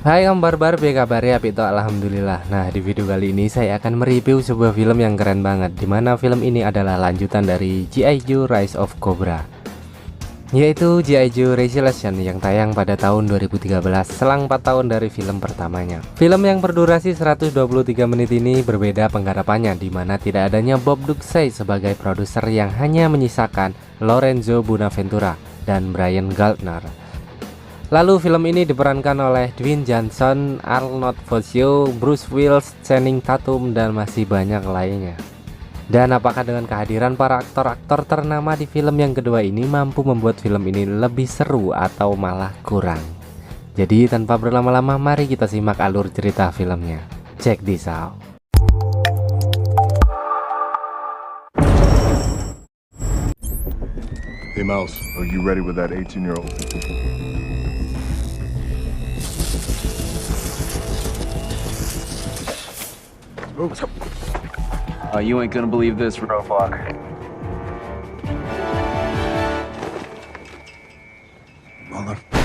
Hai Om Barbar, apa kabarnya? Pito alhamdulillah. Nah, di video kali ini saya akan mereview sebuah film yang keren banget, dimana film ini adalah lanjutan dari G.I. Joe Rise of Cobra, yaitu G.I. Joe Resurrection yang tayang pada tahun 2013, selang 4 tahun dari film pertamanya. Film yang berdurasi 123 menit ini berbeda penggarapannya, dimana tidak adanya Bob Duxey sebagai produser yang hanya menyisakan Lorenzo Bonaventura dan Brian Gardner. Lalu film ini diperankan oleh Dwayne Johnson, Arnold Vosloo, Bruce Willis, Channing Tatum, dan masih banyak lainnya. Dan apakah dengan kehadiran para aktor-aktor ternama di film yang kedua ini mampu membuat film ini lebih seru atau malah kurang? Jadi tanpa berlama-lama, mari kita simak alur cerita filmnya. Check this out. Hey Mouse, are you ready with that 18-year-old? You ain't gonna believe this, Roblox.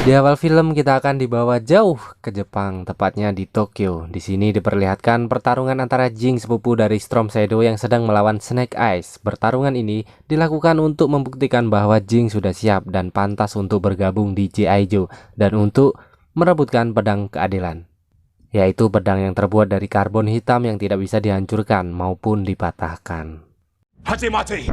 Di awal film kita akan dibawa jauh ke Jepang, tepatnya di Tokyo. Di sini diperlihatkan pertarungan antara Jing, sepupu dari Storm Shadow yang sedang melawan Snake Eyes. Pertarungan ini dilakukan untuk membuktikan bahwa Jing sudah siap dan pantas untuk bergabung di G.I. Joe dan untuk merebutkan pedang keadilan, yaitu pedang yang terbuat dari karbon hitam yang tidak bisa dihancurkan maupun dipatahkan. Hati-mati!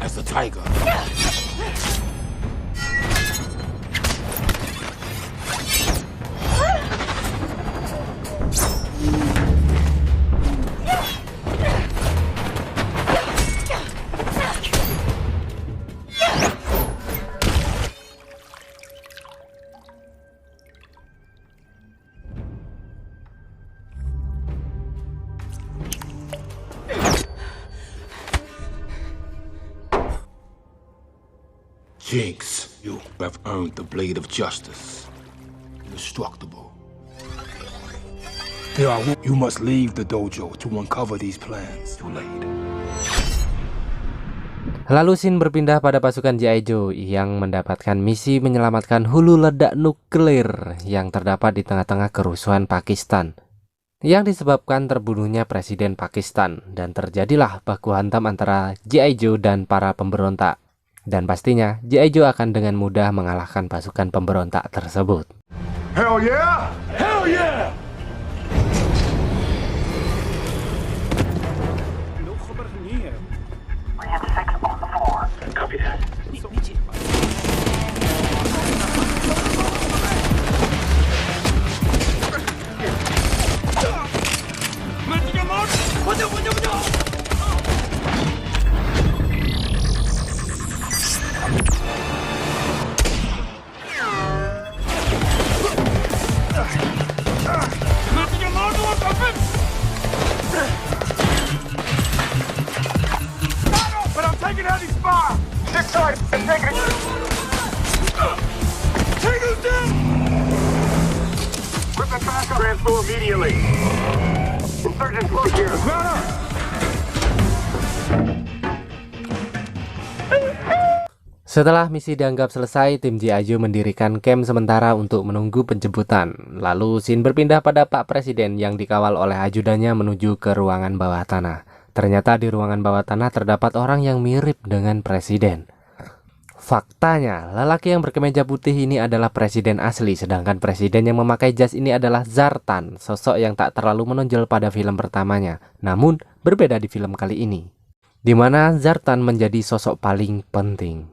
As a tiger. Jinx, you have earned the blade of justice. Indestructible. You must leave the dojo to uncover these plans. Too late. Lalu scene berpindah pada pasukan G.I. Joe yang mendapatkan misi menyelamatkan hulu ledak nuklir yang terdapat di tengah-tengah kerusuhan Pakistan yang disebabkan terbunuhnya Presiden Pakistan, dan terjadilah baku hantam antara G.I. Joe dan para pemberontak. Dan pastinya G.I. Joe akan dengan mudah mengalahkan pasukan pemberontak tersebut. Hell yeah! Hell yeah! We have 6 on the floor. Copy that. But I'm taking out these fire! This side, I'm taking it! Take us down! Rip the track up! Transfer immediately! Insurgents close here! Mount up! Setelah misi dianggap selesai, tim G.I. Joe mendirikan camp sementara untuk menunggu penjemputan. Lalu scene berpindah pada Pak Presiden yang dikawal oleh ajudannya menuju ke ruangan bawah tanah. Ternyata di ruangan bawah tanah terdapat orang yang mirip dengan Presiden. Faktanya, lelaki yang berkemeja putih ini adalah Presiden asli, sedangkan Presiden yang memakai jas ini adalah Zartan, sosok yang tak terlalu menonjol pada film pertamanya. Namun, berbeda di film kali ini, di mana Zartan menjadi sosok paling penting.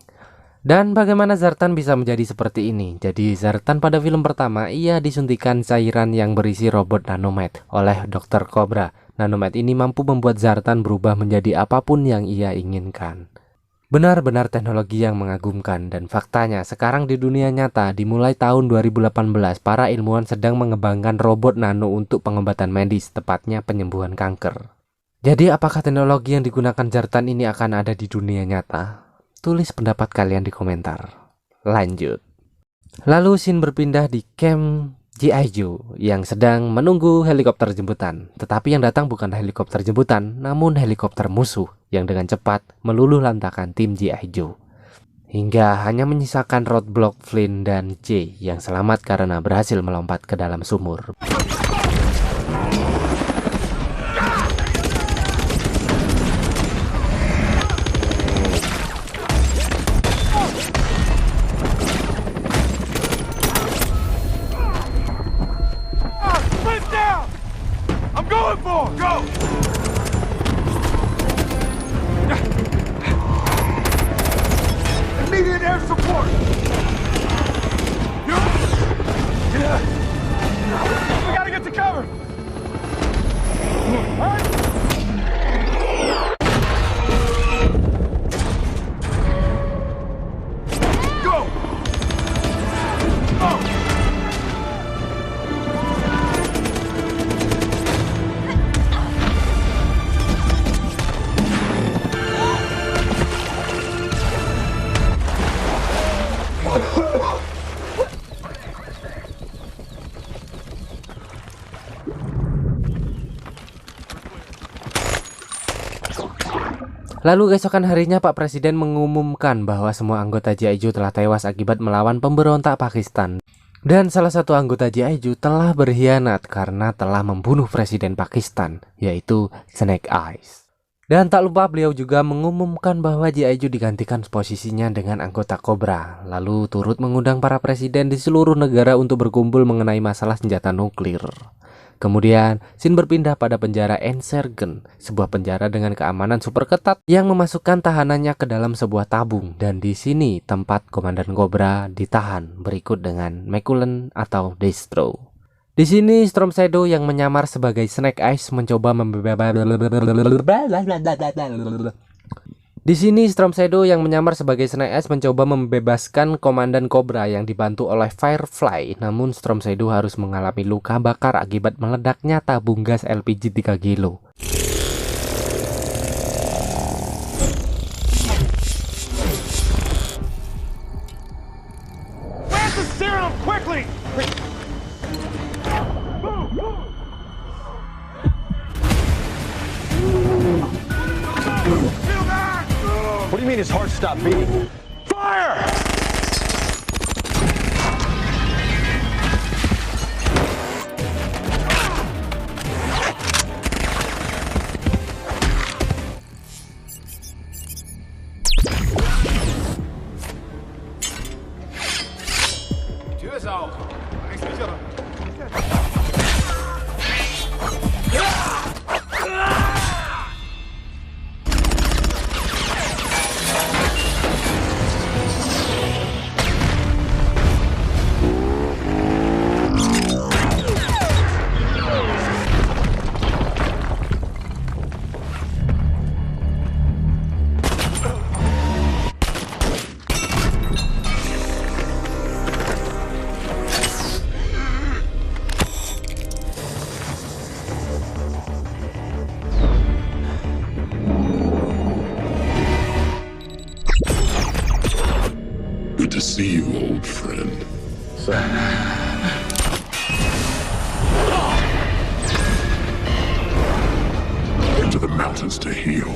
Dan bagaimana Zartan bisa menjadi seperti ini? Jadi Zartan pada film pertama ia disuntikan cairan yang berisi robot Nanomed oleh Dr. Cobra. Nanomed ini mampu membuat Zartan berubah menjadi apapun yang ia inginkan. Benar-benar teknologi yang mengagumkan, dan faktanya sekarang di dunia nyata dimulai tahun 2018 para ilmuwan sedang mengembangkan robot nano untuk pengobatan medis, tepatnya penyembuhan kanker. Jadi apakah teknologi yang digunakan Zartan ini akan ada di dunia nyata? Tulis pendapat kalian di komentar. Lanjut. Lalu scene berpindah di camp G.I. Joe yang sedang menunggu helikopter jemputan. Tetapi yang datang bukan helikopter jemputan, namun helikopter musuh yang dengan cepat meluluh lantakan tim G.I. Joe. Hingga hanya menyisakan Roadblock, Flynn, dan J yang selamat karena berhasil melompat ke dalam sumur. I'm going for him! Go! Immediate air support! We gotta get to cover! Go! Go! Lalu keesokan harinya Pak Presiden mengumumkan bahwa semua anggota G.I. Joe telah tewas akibat melawan pemberontak Pakistan. Dan salah satu anggota G.I. Joe telah berkhianat karena telah membunuh Presiden Pakistan, yaitu Snake Eyes. Dan tak lupa beliau juga mengumumkan bahwa G.I. Joe digantikan posisinya dengan anggota Cobra. Lalu turut mengundang para presiden di seluruh negara untuk berkumpul mengenai masalah senjata nuklir. Kemudian, scene berpindah pada penjara Ensergen, sebuah penjara dengan keamanan super ketat yang memasukkan tahanannya ke dalam sebuah tabung. Dan di sini tempat Komandan Cobra ditahan, berikut dengan Mekulen atau Destro. Di sini Storm Shadow yang menyamar sebagai Snake Eyes mencoba membebaskan Komandan Cobra yang dibantu oleh Firefly. Namun Storm Shadow harus mengalami luka bakar akibat meledaknya tabung gas LPG 3 kilo. Plant the serum quickly! What do you mean his heart stopped beating? Fire! Good to see you, old friend. Into the mountains to heal.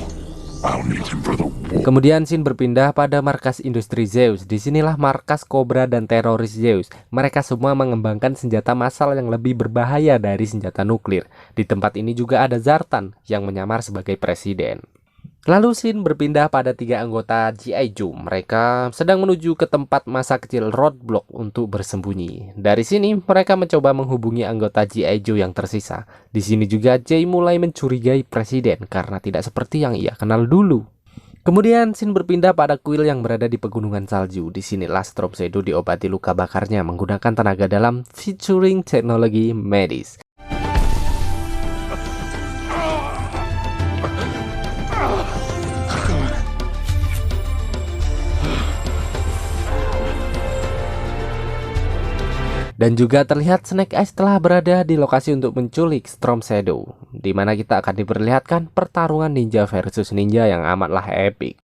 I'll need him for the war. Kemudian scene berpindah pada markas industri Zeus. Disinilah markas Cobra dan teroris Zeus. Mereka semua mengembangkan senjata massal yang lebih berbahaya dari senjata nuklir. Di tempat ini juga ada Zartan yang menyamar sebagai presiden. Lalu scene berpindah pada 3 anggota G.I. Joe. Mereka sedang menuju ke tempat masa kecil Roadblock untuk bersembunyi. Dari sini mereka mencoba menghubungi anggota G.I. Joe yang tersisa. Di sini juga Jay mulai mencurigai presiden karena tidak seperti yang ia kenal dulu. Kemudian scene berpindah pada Quill yang berada di pegunungan salju. Disinilah Storm Shadow diobati luka bakarnya menggunakan tenaga dalam featuring teknologi medis. Dan juga terlihat Snake Eyes telah berada di lokasi untuk menculik Storm Shadow, di mana kita akan diperlihatkan pertarungan ninja versus ninja yang amatlah epic.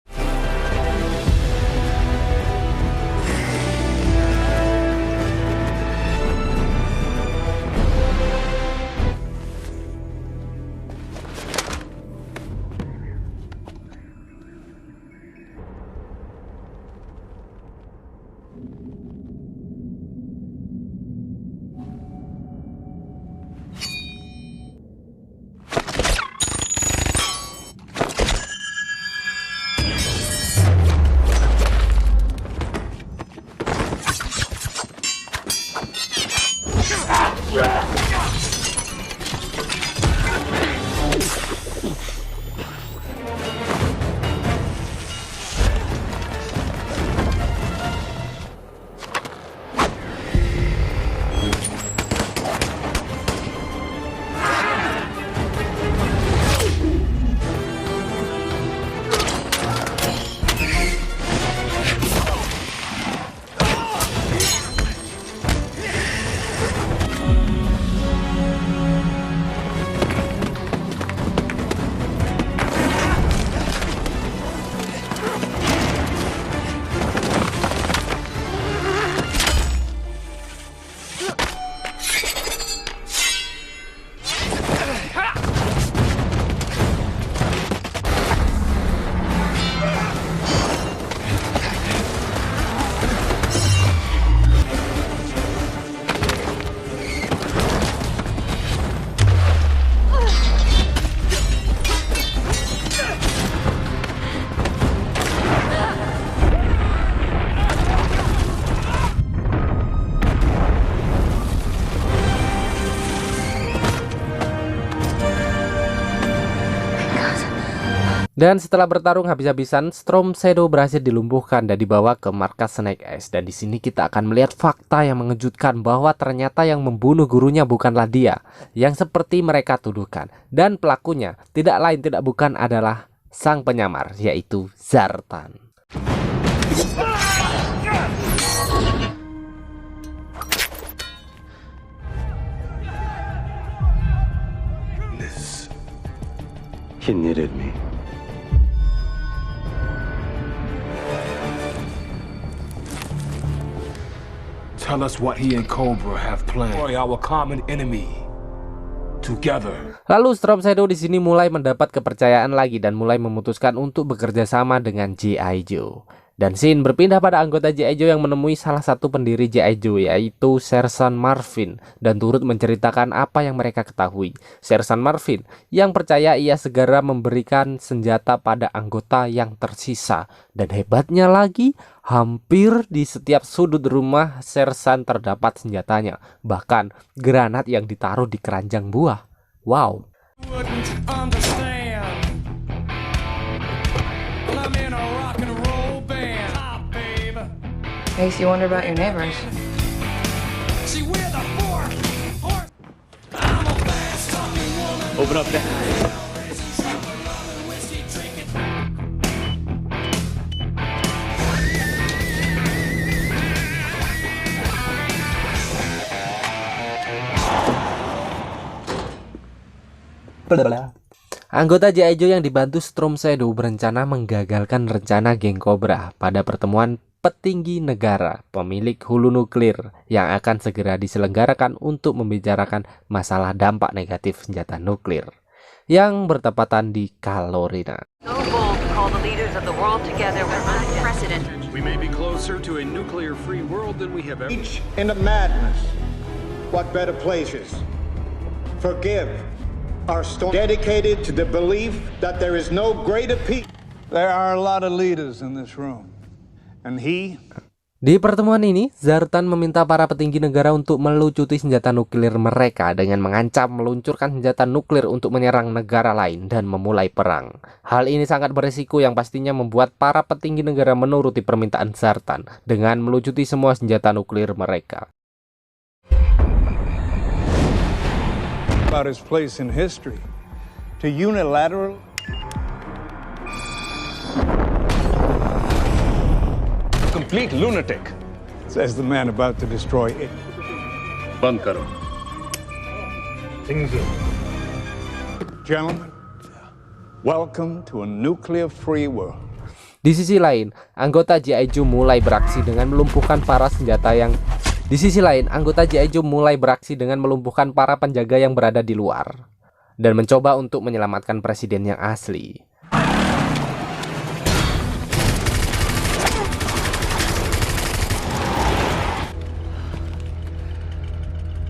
Dan setelah bertarung habis-habisan, Storm Shadow berhasil dilumpuhkan dan dibawa ke markas Snake Eyes. Dan di sini kita akan melihat fakta yang mengejutkan bahwa ternyata yang membunuh gurunya bukanlah dia yang seperti mereka tuduhkan. Dan pelakunya tidak lain tidak bukan adalah sang penyamar, yaitu Zartan. He needed me. Tell us what he and Cobra have planned. Destroy our common enemy. Together. Lalu Storm Shadow di sini mulai mendapat kepercayaan lagi dan mulai memutuskan untuk bekerja sama dengan G.I. Joe. Dan scene berpindah pada anggota G.I. Joe yang menemui salah satu pendiri G.I. Joe, yaitu Sersan Marvin, dan turut menceritakan apa yang mereka ketahui. Sersan Marvin yang percaya ia segera memberikan senjata pada anggota yang tersisa. Dan hebatnya lagi, hampir di setiap sudut rumah Sersan terdapat senjatanya, bahkan granat yang ditaruh di keranjang buah. Wow. Makes you wonder about your neighbors. Open up that. Anggota G.I. Joe yang dibantu Storm Shadow berencana menggagalkan rencana geng Cobra pada pertemuan petinggi negara pemilik hulu nuklir yang akan segera diselenggarakan untuk membicarakan masalah dampak negatif senjata nuklir yang bertepatan di Kalorina. We may be closer to a nuclear-free world than we have ever. Each in the madness. What better places? Forgive. Our storm dedicated to the belief that there is no greater peace. There are a lot of leaders in this room. And Di pertemuan ini, Zartan meminta para petinggi negara untuk melucuti senjata nuklir mereka dengan mengancam meluncurkan senjata nuklir untuk menyerang negara lain dan memulai perang. Hal ini sangat berisiko yang pastinya membuat para petinggi negara menuruti permintaan Zartan dengan melucuti semua senjata nuklir mereka. about his place in history, to unilateral Complete lunatic, says the man about to destroy it. बंद करो. Gentlemen, welcome to a nuclear-free world. Di sisi lain, anggota G.I. Joe mulai beraksi dengan melumpuhkan para penjaga yang berada di luar dan mencoba untuk menyelamatkan presiden yang asli.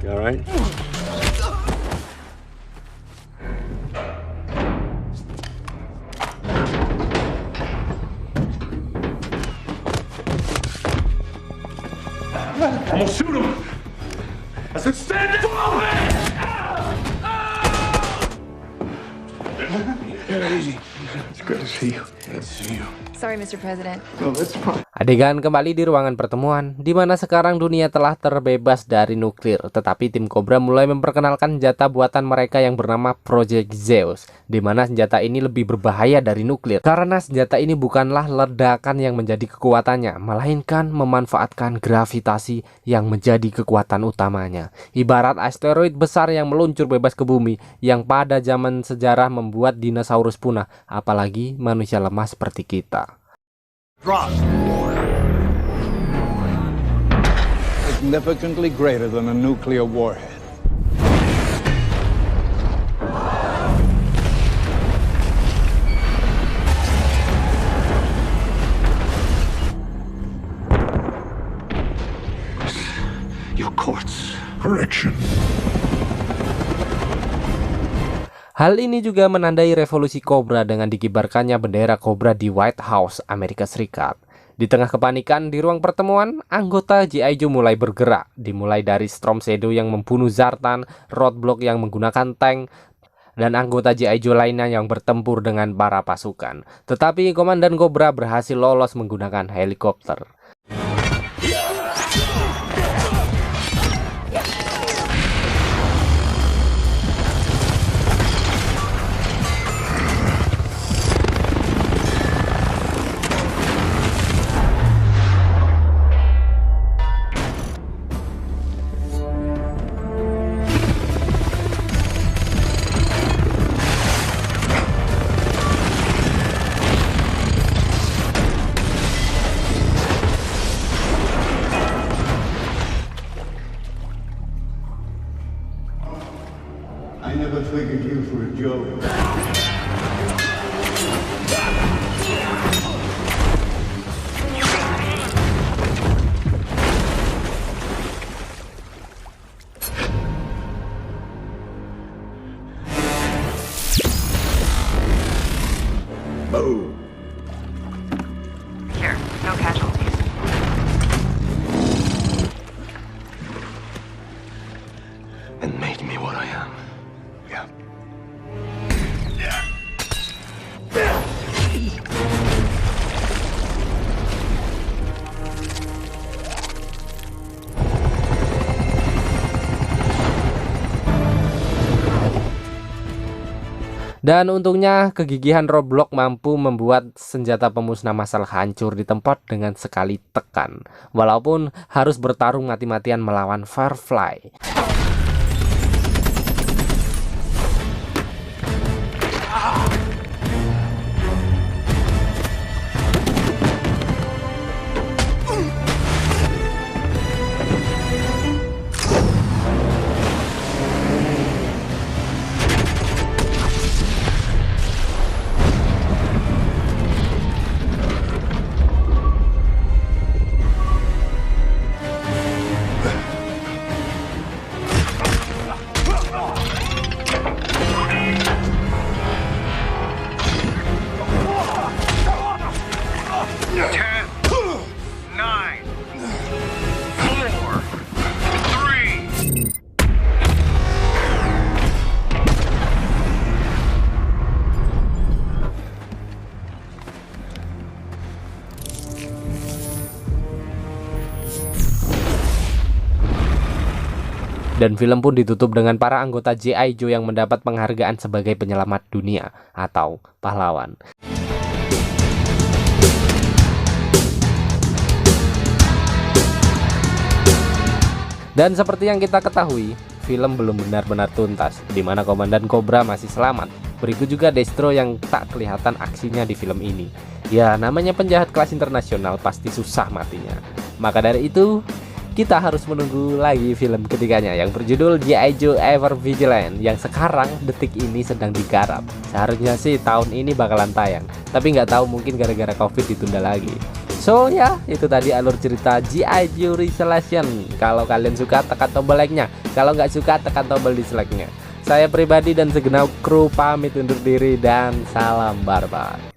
You all right? I'm gonna shoot him. That's Stand up! Easy. It's good to see you. Good to see you. Sorry, Mr. President. No, that's fine. Adegan kembali di ruangan pertemuan, di mana sekarang dunia telah terbebas dari nuklir, tetapi tim Cobra mulai memperkenalkan senjata buatan mereka yang bernama Project Zeus, di mana senjata ini lebih berbahaya dari nuklir, karena senjata ini bukanlah ledakan yang menjadi kekuatannya, melainkan memanfaatkan gravitasi yang menjadi kekuatan utamanya. Ibarat asteroid besar yang meluncur bebas ke bumi, yang pada zaman sejarah membuat dinosaurus punah, apalagi manusia lemah seperti kita. Drop. Significantly greater than a nuclear warhead. Your courts. Correction. Hal ini juga menandai revolusi Cobra dengan dikibarkannya bendera Cobra di White House, Amerika Serikat. Di tengah kepanikan di ruang pertemuan, anggota G.I. Joe mulai bergerak, dimulai dari Storm Shadow yang membunuh Zartan, Roadblock yang menggunakan tank, dan anggota G.I. Joe lainnya yang bertempur dengan para pasukan. Tetapi Komandan Cobra berhasil lolos menggunakan helikopter. I never figured you for a joke. Here, no casualties. And made me what I am. Yeah. Dan untungnya kegigihan Roadblock mampu membuat senjata pemusnah massal hancur di tempat dengan sekali tekan, walaupun harus bertarung mati-matian melawan Firefly. Dan film pun ditutup dengan para anggota G.I. Joe yang mendapat penghargaan sebagai penyelamat dunia atau pahlawan. Dan seperti yang kita ketahui, film belum benar-benar tuntas, di mana Komandan Cobra masih selamat. Berikut juga Destro yang tak kelihatan aksinya di film ini. Ya, namanya penjahat kelas internasional pasti susah matinya. Maka dari itu, kita harus menunggu lagi film ketiganya yang berjudul G.I. Joe Ever Vigilant yang sekarang detik ini sedang digarap. Seharusnya sih tahun ini bakalan tayang, tapi nggak tahu mungkin gara-gara COVID ditunda lagi. So ya, itu tadi alur cerita G.I. Joe Resolution. Kalau kalian suka tekan tombol like-nya, kalau nggak suka tekan tombol dislike-nya. Saya pribadi dan segenap kru pamit undur diri dan salam barbar.